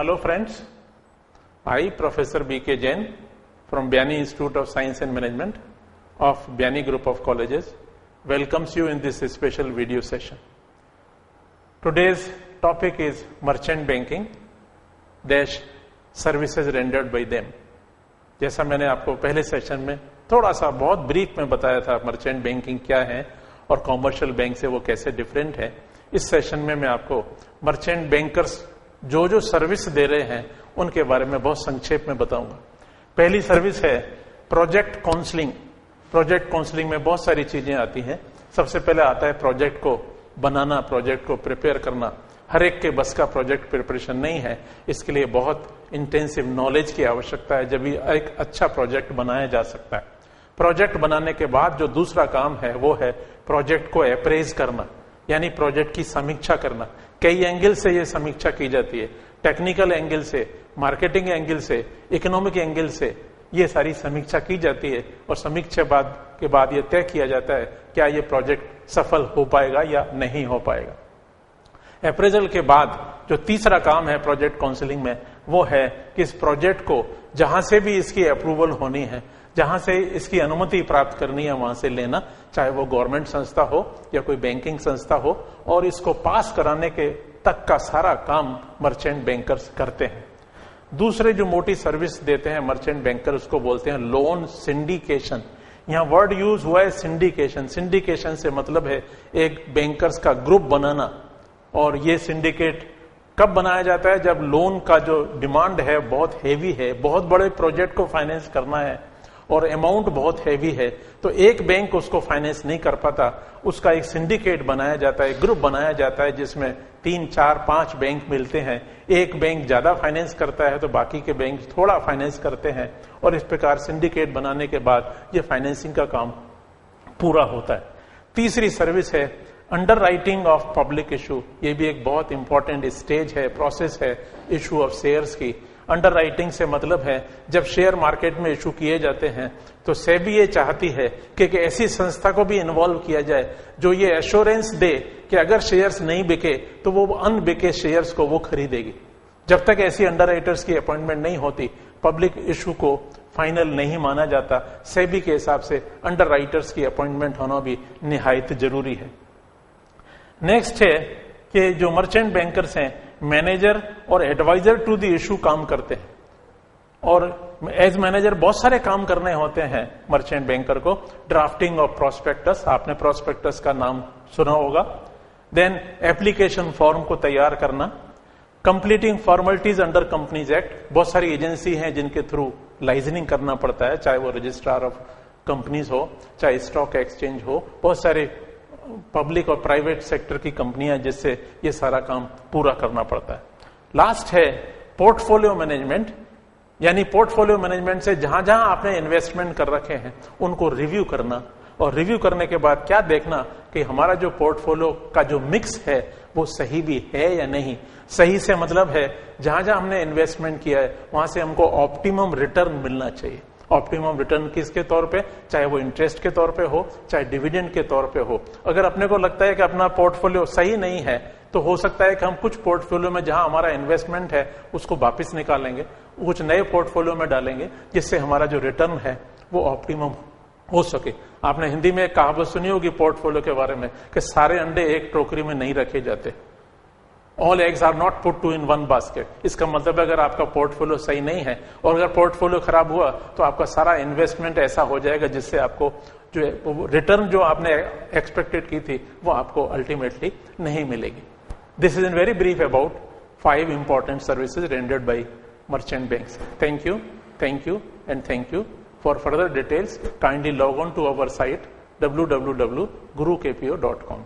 Hello friends, I Professor B.K. Jain from Biani Institute of Science and Management of Biani Group of Colleges welcomes you in this special video session. Today's topic is merchant banking dash services rendered by them. जैसा मैंने आपको पहले session में थोड़ा सा बहुत brief में बताया था मर्चेंट बैंकिंग क्या है और कॉमर्शियल बैंक से वो कैसे डिफरेंट है, इस सेशन में मैं आपको मर्चेंट बैंकर्स जो सर्विस दे रहे हैं उनके बारे में बहुत संक्षेप में बताऊंगा। पहली सर्विस है प्रोजेक्ट काउंसलिंग। प्रोजेक्ट काउंसलिंग में बहुत सारी चीजें आती हैं। सबसे पहले आता है प्रोजेक्ट को बनाना, प्रोजेक्ट को प्रिपेयर करना। हर एक के बस का प्रोजेक्ट प्रिपरेशन नहीं है, इसके लिए बहुत इंटेंसिव नॉलेज की आवश्यकता है, जब एक अच्छा प्रोजेक्ट बनाया जा सकता है। प्रोजेक्ट बनाने के बाद जो दूसरा काम है वो है प्रोजेक्ट को अप्रेज करना, यानी प्रोजेक्ट की समीक्षा करना। कई एंगल से ये समीक्षा की जाती है, टेक्निकल एंगल से, मार्केटिंग एंगल से, इकोनॉमिक एंगल से ये सारी समीक्षा की जाती है और समीक्षा के बाद ये तय किया जाता है क्या ये प्रोजेक्ट सफल हो पाएगा या नहीं हो पाएगा। अप्रेजल के बाद जो तीसरा काम है प्रोजेक्ट काउंसलिंग में वो है कि इस प्रोजेक्ट को जहां से भी इसकी अप्रूवल होनी है, जहां से इसकी अनुमति प्राप्त करनी है वहां से लेना, चाहे वो गवर्नमेंट संस्था हो या कोई बैंकिंग संस्था हो, और इसको पास कराने के तक का सारा काम मर्चेंट बैंकर्स करते हैं। दूसरे जो मोटी सर्विस देते हैं मर्चेंट बैंकर, उसको बोलते हैं लोन सिंडिकेशन। यहां वर्ड यूज हुआ है सिंडिकेशन। सिंडिकेशन से मतलब है एक बैंकर्स का ग्रुप बनाना, और ये सिंडिकेट कब बनाया जाता है? जब लोन का जो डिमांड है बहुत हेवी है, बहुत बड़े प्रोजेक्ट को फाइनेंस करना है और अमाउंट बहुत हैवी है, तो एक बैंक उसको फाइनेंस नहीं कर पाता, उसका एक सिंडिकेट बनाया जाता है, ग्रुप बनाया जाता है जिसमें 3, 4, 5 बैंक मिलते हैं। एक बैंक ज्यादा फाइनेंस करता है तो बाकी के बैंक थोड़ा फाइनेंस करते हैं, और इस प्रकार सिंडिकेट बनाने के बाद ये फाइनेंसिंग का काम पूरा होता है। तीसरी सर्विस है under writing of public issue. ये भी एक बहुत इंपॉर्टेंट स्टेज है, प्रोसेस है इशू ऑफ शेयर्स की। अंडर राइटिंग से मतलब है जब शेयर मार्केट में इशू किए जाते हैं तो सेबी ये चाहती है कि ऐसी संस्था को भी इन्वॉल्व किया जाए जो ये एश्योरेंस दे कि अगर शेयर्स नहीं बिके तो वो अनबिके शेयर्स को वो खरीदेगी। जब तक ऐसी अंडर राइटर्स की अपॉइंटमेंट नहीं होती, पब्लिक इशू को फाइनल नहीं माना जाता। सेबी के हिसाब से अंडर राइटर्स की अपॉइंटमेंट होना भी निहायत जरूरी है। नेक्स्ट है कि जो मर्चेंट बैंकर्स हैं मैनेजर और एडवाइजर टू द इशू काम करते हैं, और एज मैनेजर बहुत सारे काम करने होते हैं मर्चेंट बैंकर को। ड्राफ्टिंग ऑफ प्रोस्पेक्टस, आपने प्रोस्पेक्टस का नाम सुना होगा। देन एप्लीकेशन फॉर्म को तैयार करना, completing formalities under companies act. बहुत सारी एजेंसी हैं जिनके थ्रू लाइसेंसिंग करना पड़ता है, चाहे वो रजिस्ट्रार ऑफ कंपनीज हो, चाहे स्टॉक एक्सचेंज हो, बहुत सारे पब्लिक और प्राइवेट सेक्टर की कंपनियां जिससे ये सारा काम पूरा करना पड़ता है। लास्ट है पोर्टफोलियो मैनेजमेंट, यानी पोर्टफोलियो मैनेजमेंट से जहां जहां आपने इन्वेस्टमेंट कर रखे हैं उनको रिव्यू करना, और रिव्यू करने के बाद क्या देखना कि हमारा जो पोर्टफोलियो का जो मिक्स है वो सही भी है या नहीं। सही से मतलब है जहां जहां हमने इन्वेस्टमेंट किया है वहां से हमको ऑप्टिमम रिटर्न मिलना चाहिए। ऑप्टिमम रिटर्न किसके तौर पे? चाहे वो इंटरेस्ट के तौर पे हो, चाहे डिविडेंड के तौर पे हो। अगर अपने को लगता है कि अपना पोर्टफोलियो सही नहीं है तो हो सकता है कि हम कुछ पोर्टफोलियो में जहां हमारा इन्वेस्टमेंट है उसको वापस निकालेंगे, कुछ नए पोर्टफोलियो में डालेंगे जिससे हमारा जो रिटर्न है वो ऑप्टिमम हो सके। आपने हिंदी में एक कहावत सुनी होगी पोर्टफोलियो के बारे में कि सारे अंडे एक टोकरी में नहीं रखे जाते। All eggs are not put to in one basket. इसका मतलब अगर आपका पोर्टफोलियो सही नहीं है और अगर पोर्टफोलियो खराब हुआ तो आपका सारा इन्वेस्टमेंट ऐसा हो जाएगा जिससे आपको जो रिटर्न जो आपने एक्सपेक्टेड की थी वो आपको अल्टीमेटली नहीं मिलेगी। This is in very brief about 5 important services rendered by merchant banks. Thank you and thank you. For further details kindly log on to our site www.gurukpo.com।